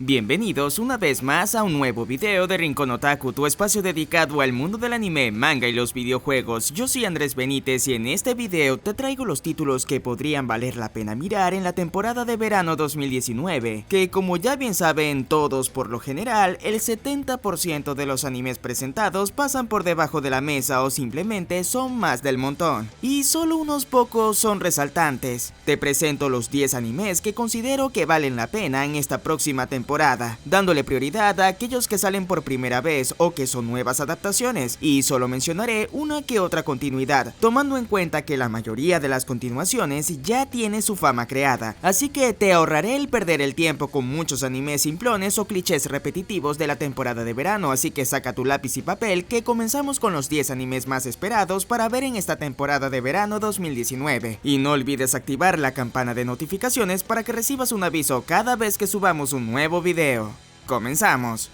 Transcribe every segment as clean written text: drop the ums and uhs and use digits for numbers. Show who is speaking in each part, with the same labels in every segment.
Speaker 1: Bienvenidos una vez más a un nuevo video de Rincón Otaku, tu espacio dedicado al mundo del anime, manga y los videojuegos. Yo soy Andrés Benítez y en este video te traigo los títulos que podrían valer la pena mirar en la temporada de verano 2019, que como ya bien saben todos por lo general, el 70% de los animes presentados pasan por debajo de la mesa o simplemente son más del montón, y solo unos pocos son resaltantes. Te presento los 10 animes que considero que valen la pena en esta próxima temporada, dándole prioridad a aquellos que salen por primera vez o que son nuevas adaptaciones, y solo mencionaré una que otra continuidad, tomando en cuenta que la mayoría de las continuaciones ya tiene su fama creada, así que te ahorraré el perder el tiempo con muchos animes simplones o clichés repetitivos de la temporada de verano, así que saca tu lápiz y papel que comenzamos con los 10 animes más esperados para ver en esta temporada de verano 2019, y no olvides activar la campana de notificaciones para que recibas un aviso cada vez que subamos un nuevo video. ¡Comenzamos!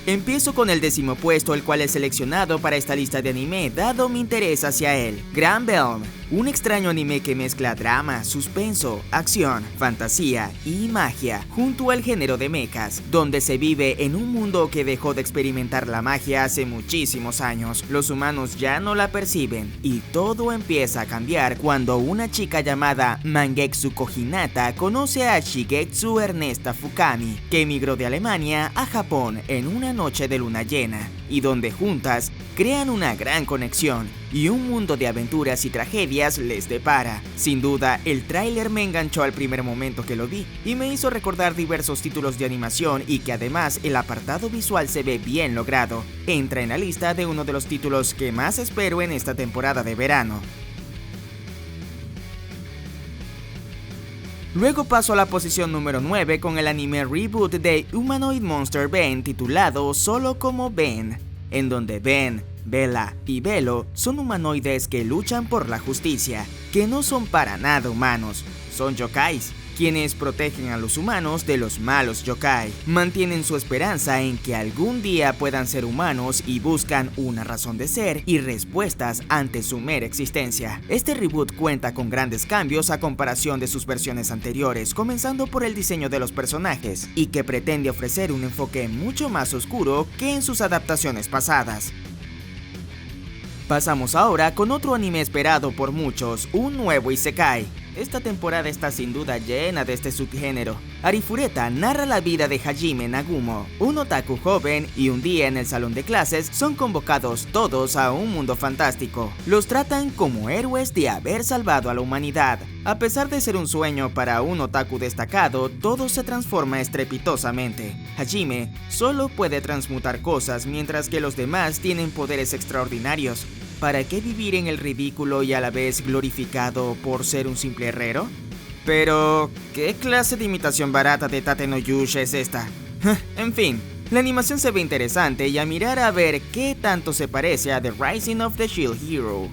Speaker 1: Empiezo con el 10º puesto, el cual es seleccionado para esta lista de anime dado mi interés hacia él. Granbelm, un extraño anime que mezcla drama, suspenso, acción, fantasía y magia, junto al género de mechas, donde se vive en un mundo que dejó de experimentar la magia hace muchísimos años. Los humanos ya no la perciben, y todo empieza a cambiar cuando una chica llamada Mangetsuko Hinata conoce a Shigetsu Ernesta Fukami, que emigró de Alemania a Japón en una noche de luna llena, y donde juntas crean una gran conexión y un mundo de aventuras y tragedias les depara. Sin duda, el tráiler me enganchó al primer momento que lo vi y me hizo recordar diversos títulos de animación, y que además el apartado visual se ve bien logrado. Entra en la lista de uno de los títulos que más espero en esta temporada de verano. Luego paso a la posición número 9 con el anime reboot de Humanoid Monster Ben titulado solo como Ben, en donde Ben, Bella y Velo son humanoides que luchan por la justicia, que no son para nada humanos, son yokais, quienes protegen a los humanos de los malos yokai. Mantienen su esperanza en que algún día puedan ser humanos y buscan una razón de ser y respuestas ante su mera existencia. Este reboot cuenta con grandes cambios a comparación de sus versiones anteriores, comenzando por el diseño de los personajes, y que pretende ofrecer un enfoque mucho más oscuro que en sus adaptaciones pasadas. Pasamos ahora con otro anime esperado por muchos, un nuevo isekai. Esta temporada está sin duda llena de este subgénero. Arifureta narra la vida de Hajime Nagumo, un otaku joven, y un día en el salón de clases son convocados todos a un mundo fantástico. Los tratan como héroes de haber salvado a la humanidad. A pesar de ser un sueño para un otaku destacado, todo se transforma estrepitosamente. Hajime solo puede transmutar cosas, mientras que los demás tienen poderes extraordinarios. ¿Para qué vivir en el ridículo y a la vez glorificado por ser un simple herrero? Pero, ¿qué clase de imitación barata de Tate no Yusha es esta? En fin, la animación se ve interesante y a mirar a ver qué tanto se parece a The Rising of the Shield Hero.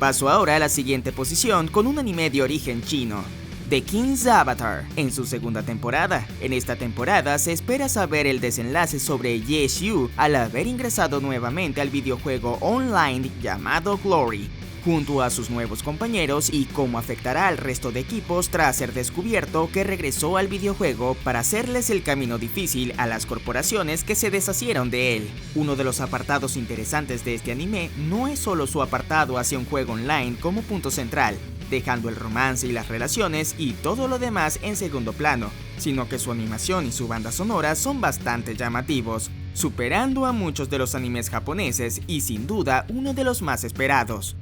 Speaker 1: Paso ahora a la siguiente posición con un anime de origen chino, The King's Avatar, en su segunda temporada. En esta temporada se espera saber el desenlace sobre Ye Xiu al haber ingresado nuevamente al videojuego online llamado Glory, junto a sus nuevos compañeros, y cómo afectará al resto de equipos tras ser descubierto que regresó al videojuego para hacerles el camino difícil a las corporaciones que se deshacieron de él. Uno de los apartados interesantes de este anime no es solo su apartado hacia un juego online como punto central, dejando el romance y las relaciones y todo lo demás en segundo plano, sino que su animación y su banda sonora son bastante llamativos, superando a muchos de los animes japoneses y sin duda uno de los más esperados.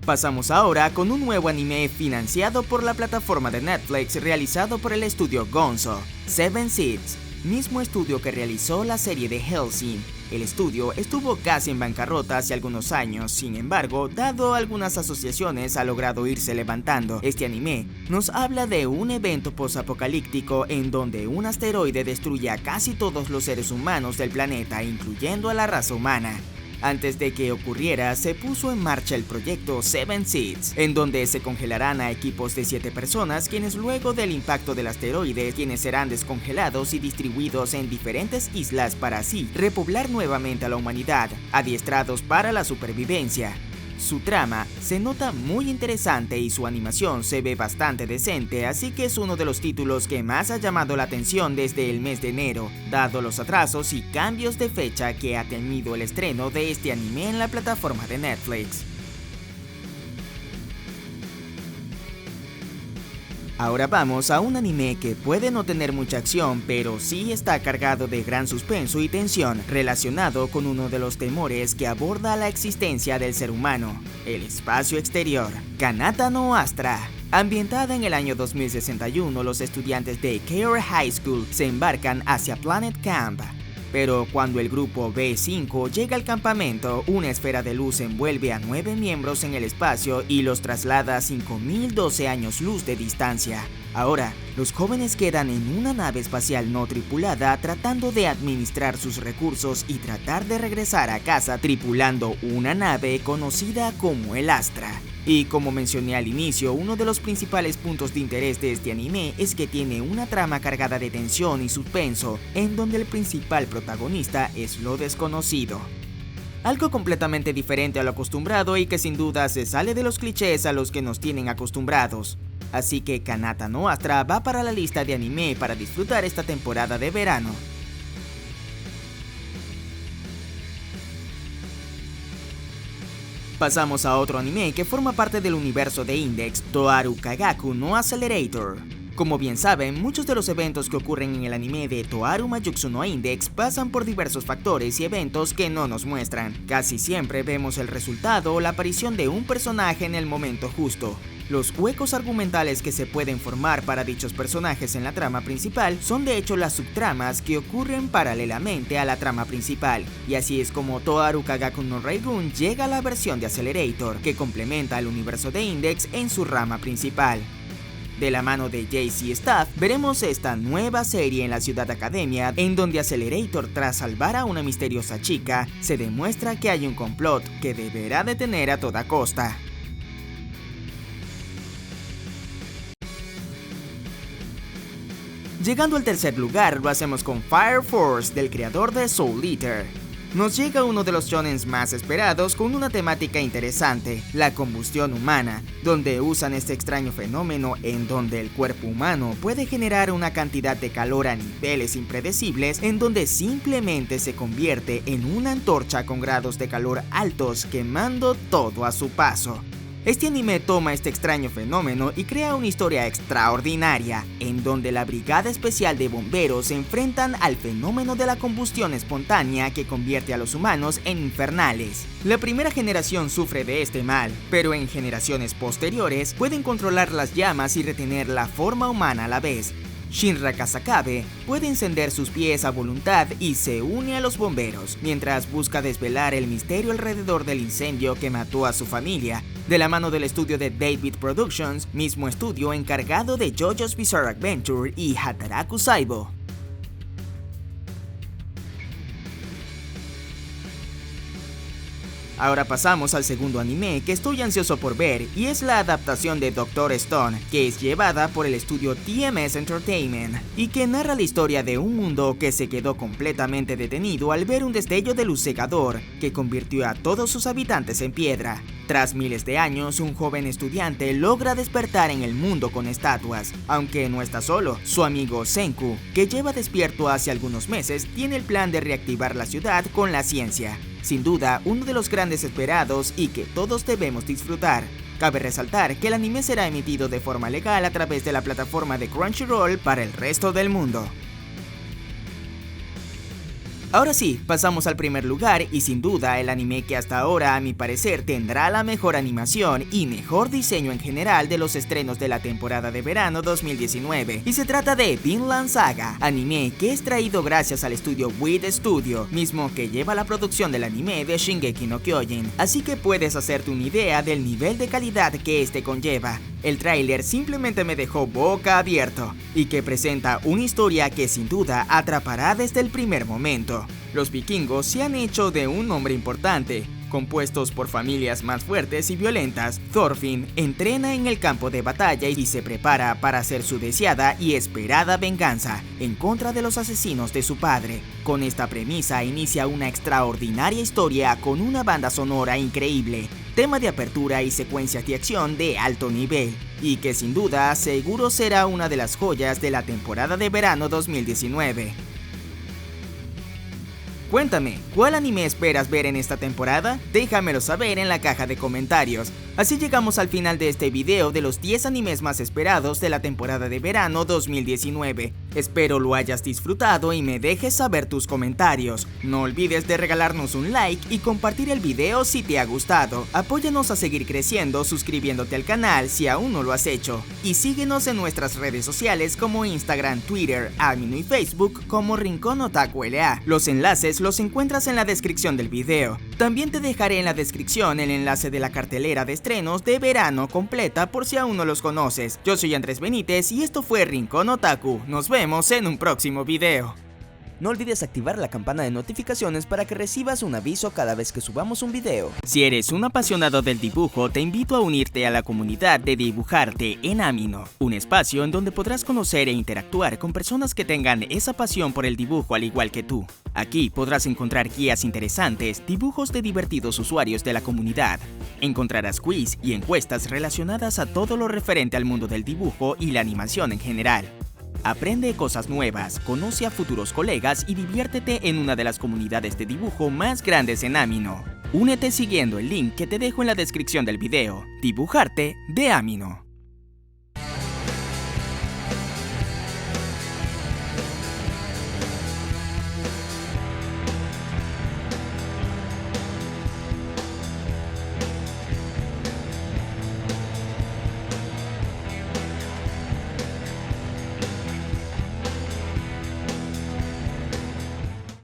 Speaker 1: Pasamos ahora con un nuevo anime financiado por la plataforma de Netflix realizado por el estudio Gonzo, Seven Seeds, mismo estudio que realizó la serie de Hellsing. El estudio estuvo casi en bancarrota hace algunos años, sin embargo, dado algunas asociaciones ha logrado irse levantando. Este anime nos habla de un evento posapocalíptico en donde un asteroide destruye a casi todos los seres humanos del planeta, incluyendo a la raza humana. Antes de que ocurriera, se puso en marcha el proyecto Seven Seeds, en donde se congelarán a equipos de 7 personas, quienes luego del impacto del asteroide, quienes serán descongelados y distribuidos en diferentes islas para así repoblar nuevamente a la humanidad, adiestrados para la supervivencia. Su trama se nota muy interesante y su animación se ve bastante decente, así que es uno de los títulos que más ha llamado la atención desde el mes de enero, dado los atrasos y cambios de fecha que ha tenido el estreno de este anime en la plataforma de Netflix. Ahora vamos a un anime que puede no tener mucha acción, pero sí está cargado de gran suspenso y tensión, relacionado con uno de los temores que aborda la existencia del ser humano, el espacio exterior. Kanata no Astra. Ambientada en el año 2061, los estudiantes de Keio High School se embarcan hacia Planet Camp. Pero cuando el grupo B5 llega al campamento, una esfera de luz envuelve a 9 miembros en el espacio y los traslada a 5012 años luz de distancia. Ahora, los jóvenes quedan en una nave espacial no tripulada tratando de administrar sus recursos y tratar de regresar a casa tripulando una nave conocida como el Astra. Y como mencioné al inicio, uno de los principales puntos de interés de este anime es que tiene una trama cargada de tensión y suspenso, en donde el principal protagonista es lo desconocido. Algo completamente diferente a lo acostumbrado y que sin duda se sale de los clichés a los que nos tienen acostumbrados. Así que Kanata no Astra va para la lista de anime para disfrutar esta temporada de verano. Pasamos a otro anime que forma parte del universo de Index, Toaru Kagaku no Accelerator. Como bien saben, muchos de los eventos que ocurren en el anime de Toaru Mayutsu no Index pasan por diversos factores y eventos que no nos muestran. Casi siempre vemos el resultado o la aparición de un personaje en el momento justo. Los huecos argumentales que se pueden formar para dichos personajes en la trama principal son de hecho las subtramas que ocurren paralelamente a la trama principal, y así es como Toaru Kagaku no Reigun llega a la versión de Accelerator, que complementa al universo de Index en su rama principal. De la mano de JC Staff, veremos esta nueva serie en la Ciudad Academia, en donde Accelerator, tras salvar a una misteriosa chica, se demuestra que hay un complot que deberá detener a toda costa. Llegando al tercer lugar, lo hacemos con Fire Force, del creador de Soul Eater. Nos llega uno de los shonens más esperados con una temática interesante, la combustión humana, donde usan este extraño fenómeno en donde el cuerpo humano puede generar una cantidad de calor a niveles impredecibles, en donde simplemente se convierte en una antorcha con grados de calor altos, quemando todo a su paso. Este anime toma este extraño fenómeno y crea una historia extraordinaria, en donde la Brigada Especial de Bomberos se enfrentan al fenómeno de la combustión espontánea que convierte a los humanos en infernales. La primera generación sufre de este mal, pero en generaciones posteriores pueden controlar las llamas y retener la forma humana a la vez. Shinra Kasakabe puede encender sus pies a voluntad y se une a los bomberos, mientras busca desvelar el misterio alrededor del incendio que mató a su familia, de la mano del estudio de David Productions, mismo estudio encargado de JoJo's Bizarre Adventure y Hataraku Saibo. Ahora pasamos al segundo anime que estoy ansioso por ver, y es la adaptación de Dr. Stone, que es llevada por el estudio TMS Entertainment, y que narra la historia de un mundo que se quedó completamente detenido al ver un destello de luz cegador que convirtió a todos sus habitantes en piedra. Tras miles de años, un joven estudiante logra despertar en el mundo con estatuas, aunque no está solo. Su amigo Senku, que lleva despierto hace algunos meses, tiene el plan de reactivar la ciudad con la ciencia. Sin duda, uno de los grandes esperados y que todos debemos disfrutar. Cabe resaltar que el anime será emitido de forma legal a través de la plataforma de Crunchyroll para el resto del mundo. Ahora sí, pasamos al primer lugar y sin duda el anime que hasta ahora a mi parecer tendrá la mejor animación y mejor diseño en general de los estrenos de la temporada de verano 2019, y se trata de Vinland Saga, anime que es traído gracias al estudio WIT Studio, mismo que lleva la producción del anime de Shingeki no Kyojin, así que puedes hacerte una idea del nivel de calidad que este conlleva. el tráiler simplemente me dejó boca abierto y que presenta una historia que sin duda atrapará desde el primer momento. Los vikingos se han hecho de un nombre importante. Compuestos por familias más fuertes y violentas, Thorfinn entrena en el campo de batalla y se prepara para hacer su deseada y esperada venganza en contra de los asesinos de su padre. Con esta premisa inicia una extraordinaria historia con una banda sonora increíble, tema de apertura y secuencias de acción de alto nivel, y que sin duda seguro será una de las joyas de la temporada de verano 2019. Cuéntame, ¿cuál anime esperas ver en esta temporada? Déjamelo saber en la caja de comentarios. Así llegamos al final de este video de los 10 animes más esperados de la temporada de verano 2019. Espero lo hayas disfrutado y me dejes saber tus comentarios. No olvides de regalarnos un like y compartir el video si te ha gustado. Apóyanos a seguir creciendo suscribiéndote al canal si aún no lo has hecho. Y síguenos en nuestras redes sociales como Instagram, Twitter, Amino y Facebook como Rincón Otaku LA. Los enlaces los encuentras en la descripción del video. También te dejaré en la descripción el enlace de la cartelera de estrenos de verano completa por si aún no los conoces. Yo soy Andrés Benítez y esto fue Rincón Otaku. Nos vemos en un próximo video.
Speaker 2: No olvides activar la campana de notificaciones para que recibas un aviso cada vez que subamos un video.
Speaker 1: Si eres un apasionado del dibujo, te invito a unirte a la comunidad de Dibujarte en Amino, un espacio en donde podrás conocer e interactuar con personas que tengan esa pasión por el dibujo al igual que tú. Aquí podrás encontrar guías interesantes, dibujos de divertidos usuarios de la comunidad. Encontrarás quiz y encuestas relacionadas a todo lo referente al mundo del dibujo y la animación en general. Aprende cosas nuevas, conoce a futuros colegas y diviértete en una de las comunidades de dibujo más grandes en Amino. Únete siguiendo el link que te dejo en la descripción del video. Dibujarte de Amino.